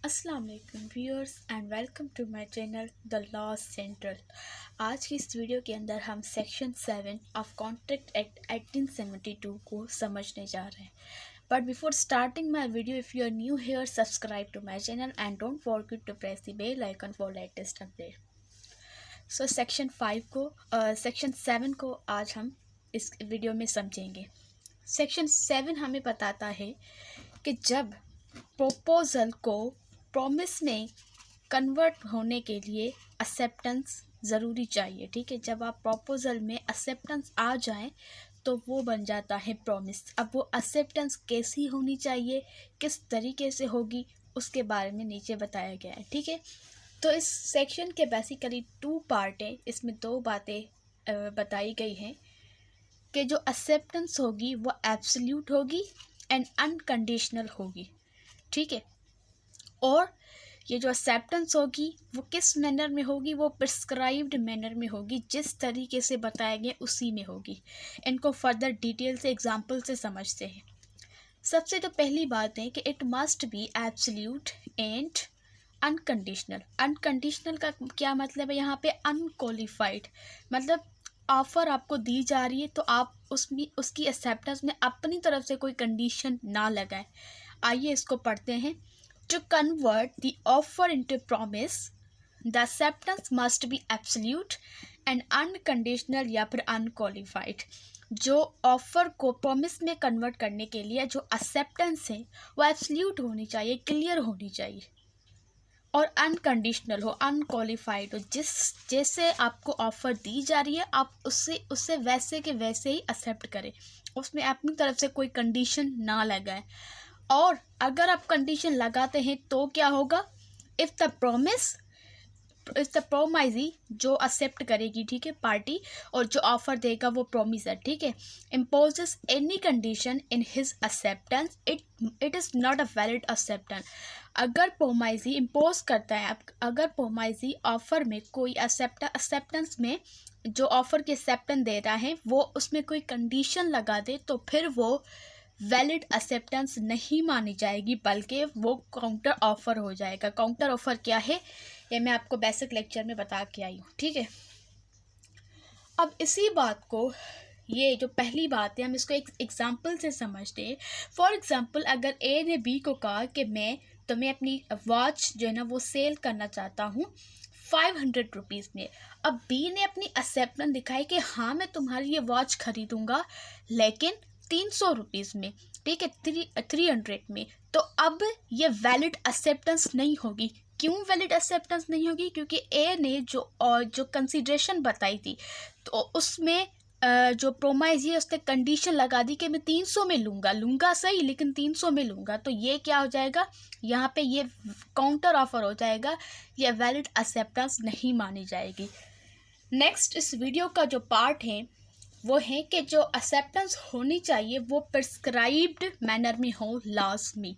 अस्सलाम वालेकुम viewers and welcome to my channel the Law Central. आज की इस वीडियो के अंदर हम सेक्शन 7 ऑफ कॉन्ट्रैक्ट एक्ट 1872 को समझने जा रहे हैं। But before starting my video, if you are new here, subscribe to my channel and don't forget to press the bell icon for latest update. So section 7 को आज हम इस video में समझेंगे। सेक्शन 7 हमें बताता है कि जब प्रपोजल को प्रॉमिस में कन्वर्ट होने के लिए एक्सेप्टेंस ज़रूरी चाहिए। ठीक है, जब आप प्रपोजल में एक्सेप्टेंस आ जाएं तो वो बन जाता है प्रॉमिस। अब वो एक्सेप्टेंस कैसी होनी चाहिए, किस तरीके से होगी, उसके बारे में नीचे बताया गया है। ठीक है, तो इस सेक्शन के बेसिकली 2 पार्ट हैं। इसमें 2 बातें बताई गई हैं कि जो एक्सेप्टेंस होगी वो एब्सोल्यूट होगी एंड अनकंडीशनल होगी। ठीक है, और ये जो एक्सेप्टेंस होगी वो किस मैनर में होगी, वो प्रिस्क्राइब्ड मैनर में होगी, जिस तरीके से बताया गया उसी में होगी। इनको फर्दर डिटेल से एग्जांपल से समझते हैं। सबसे तो पहली बात है कि it must be absolute and unconditional. Unconditional का क्या मतलब है यहाँ पे? अनक्वालिफाइड, मतलब ऑफ़र आपको दी जा रही है तो आप उसकी एक्सेप्टेंस में अपनी तरफ से कोई कंडीशन ना लगाएं। आइए इसको पढ़ते हैं। To convert the offer into promise, the acceptance must be absolute and unconditional या फिर unqualified। जो ऑफ़र को प्रॉमिस में कन्वर्ट करने के लिए जो एक्सेप्टेंस है वो एब्सोल्यूट होनी चाहिए, क्लियर होनी चाहिए और अनकंडीशनल हो, अनक्वालिफाइड हो। जैसे आपको ऑफ़र दी जा रही है आप उससे वैसे के वैसे ही एक्सेप्ट करें, उसमें अपनी तरफ से कोई कंडीशन ना लगाएं। और अगर आप कंडीशन लगाते हैं तो क्या होगा? इफ़ द प्रोमाइजी जो एक्सेप्ट करेगी, ठीक है, पार्टी, और जो ऑफर देगा वो प्रोमिसर, ठीक है, imposes any condition in his acceptance, it is not a valid acceptance. अगर प्रोमाइजी इम्पोज करता है, अगर प्रोमाइजी ऑफर में कोई एक्सेप्टेंस में जो ऑफर की एक्सेप्टेंस दे रहा है वो उसमें कोई कंडीशन लगा दे तो फिर वो वैलिड एक्सेप्टेंस नहीं मानी जाएगी, बल्कि वो काउंटर ऑफर हो जाएगा। काउंटर ऑफर क्या है ये मैं आपको बेसिक लेक्चर में बता के आई हूँ। ठीक है, अब इसी बात को, ये जो पहली बात है, हम इसको एक एग्जांपल से समझते हैं। फॉर एग्जांपल, अगर ए ने बी को कहा कि मैं तुम्हें अपनी वॉच जो है ना वो सेल करना चाहता हूँ 500 रुपीज़ में। अब बी ने अपनी एक्सेप्टेंस दिखाई कि हाँ मैं तुम्हारी ये वॉच खरीदूँगा, लेकिन 300 रुपीज़ में, ठीक है, 300 में। तो अब ये वैलिड एक्सेप्टेंस नहीं होगी। क्यों वैलिड एक्सेप्टेंस नहीं होगी? क्योंकि ए ने जो कंसीडरेशन बताई थी तो उसमें जो प्रोमाइज है उसने कंडीशन लगा दी कि मैं 300 में लूँगा सही, लेकिन 300 में लूँगा। तो ये क्या हो जाएगा यहाँ पे? ये काउंटर ऑफर हो जाएगा, ये वैलिड एक्सेप्टेंस नहीं मानी जाएगी। नेक्स्ट इस वीडियो का जो पार्ट है वो है कि जो एक्सेप्टेंस होनी चाहिए वो प्रिस्क्राइब्ड मैनर में हो लॉज में।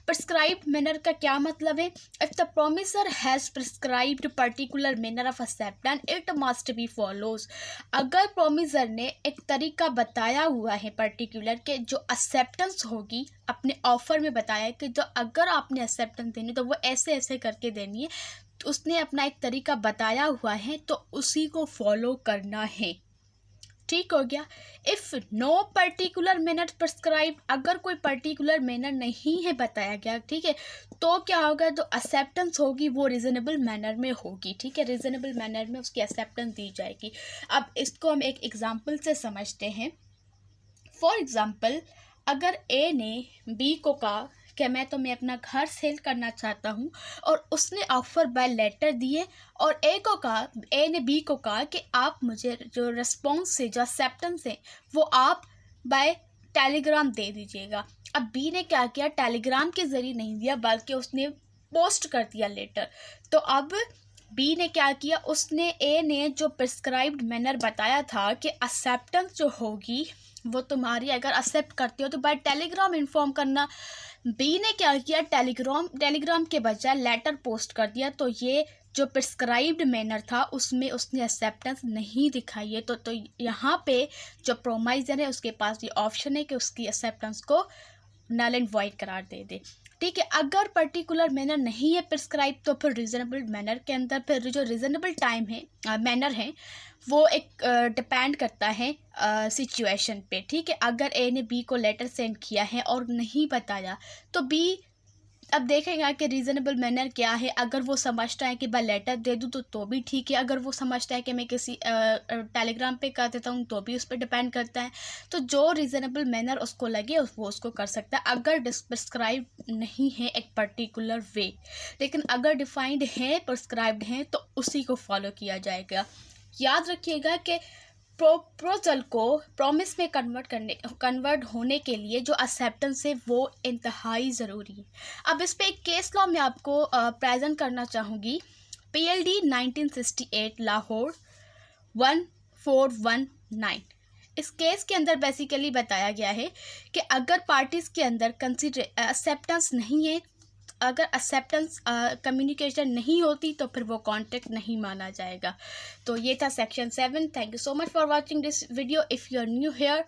प्रिस्क्राइब्ड मैनर का क्या मतलब है? If the promisor has prescribed particular manner of acceptance it must be follows. अगर प्रोमिसर ने एक तरीका बताया हुआ है पर्टिकुलर के जो एक्सेप्टेंस होगी, अपने ऑफर में बताया कि जो अगर आपने एक्सेप्टेंस देनी तो वो ऐसे ऐसे करके देनी है, तो उसने अपना एक तरीका बताया हुआ है तो उसी को फॉलो करना है। ठीक हो गया। If no particular manner prescribe, अगर कोई पर्टिकुलर मैनर नहीं है बताया गया, ठीक है, तो क्या होगा? जो एक्सेप्टेंस होगी वो रीज़नेबल मैनर में होगी। ठीक है, रीज़नेबल मैनर में उसकी एक्सेप्टेंस दी जाएगी। अब इसको हम एक एग्जांपल से समझते हैं। फॉर एग्जांपल, अगर ए ने बी को कहा कि मैं तुम्हें अपना घर सेल करना चाहता हूँ, और उसने ऑफ़र बाय लेटर दिए, और ए ने बी को कहा कि आप मुझे जो रिस्पॉन्स है, जो एक्सेप्टेंस है, वो आप बाय टेलीग्राम दे दीजिएगा। अब बी ने क्या किया? टेलीग्राम के ज़रिए नहीं दिया बल्कि उसने पोस्ट कर दिया लेटर। तो अब बी ने क्या किया? उसने ए ने जो प्रिस्क्राइब्ड मैनर बताया था कि एक्सेप्टेंस जो होगी वो तुम्हारी, अगर एक्सेप्ट करते हो तो बाय टेलीग्राम इन्फॉर्म करना। बी ने क्या किया? टेलीग्राम के बजाय लेटर पोस्ट कर दिया। तो ये जो प्रिस्क्राइब्ड मैनर था उसमें उसने एक्सेप्टेंस नहीं दिखाई है। तो यहाँ पे जो प्रोमाइजर है उसके पास ये ऑप्शन है कि उसकी एक्सेप्टेंस को नल एंड वॉइड करार दे दे। ठीक है। अगर पर्टिकुलर मैनर नहीं है प्रिस्क्राइब तो फिर रीज़नेबल मैनर के अंदर फिर जो रीज़नेबल टाइम है मैनर है वो एक डिपेंड करता है सिचुएशन पे, ठीक है। अगर ए ने बी को लेटर सेंड किया है और नहीं बताया तो बी अब देखेगा कि रीज़नेबल मैनर क्या है। अगर वो समझता है कि भाई लेटर दे दूँ तो भी ठीक है, अगर वो समझता है कि मैं किसी टेलीग्राम पे कर देता हूँ तो भी उस पर डिपेंड करता है। तो जो रीज़नेबल मैनर उसको लगे वो उसको कर सकता है, अगर प्रिस्क्राइब नहीं है एक पर्टिकुलर वे। लेकिन अगर डिफाइंड है, प्रिस्क्राइब्ड हैं तो उसी को फॉलो किया जाएगा। याद रखिएगा कि प्रोपोजल को प्रॉमिस में कन्वर्ट होने के लिए जो एक्सेप्टेंस है वो इंतहाई ज़रूरी है। अब इस पे एक केस लॉ मैं आपको प्रेजेंट करना चाहूँगी। PLD 1968 लाहौर 1419। इस केस के अंदर बेसिकली बताया गया है कि अगर पार्टीज़ के अंदर एक्सेप्टेंस नहीं है, अगर एक्सेप्टेंस कम्युनिकेशन नहीं होती तो फिर वो कॉन्ट्रैक्ट नहीं माना जाएगा। तो ये था section 7। Thank you so much for watching this video. If you are new hair